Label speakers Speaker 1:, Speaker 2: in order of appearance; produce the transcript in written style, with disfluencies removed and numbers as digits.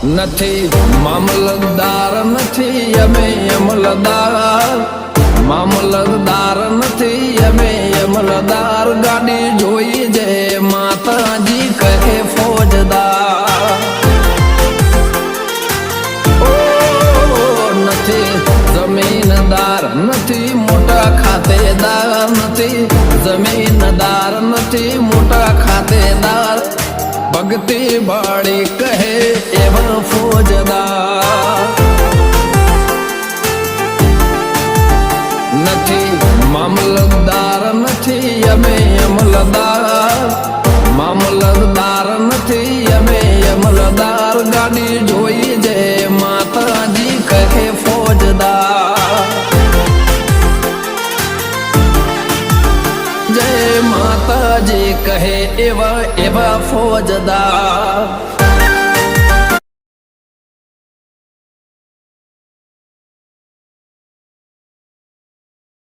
Speaker 1: નથી મામલતદાર નથી અમે અમલદાર, મામલતદાર નથી અમે અમલદાર, ગાડી જોઈ જે માતાજી કહે ફોજદાર. ઓ નથી જમીનદાર નથી મોટા ખાતેદાર, નથી જમીનદાર નથી મોટા ખાતેદાર, ભક્તિ બાળી કહે એવા ફોજદાર. નથી મામલતદાર નથી અમે અમલદાર, મામલતદાર નથી અમે અમલદાર, ગાડી જોઈ જે માતાજી કહે ફોજદાર. જય માતાજી કહે એવા એવા ફોજદાર.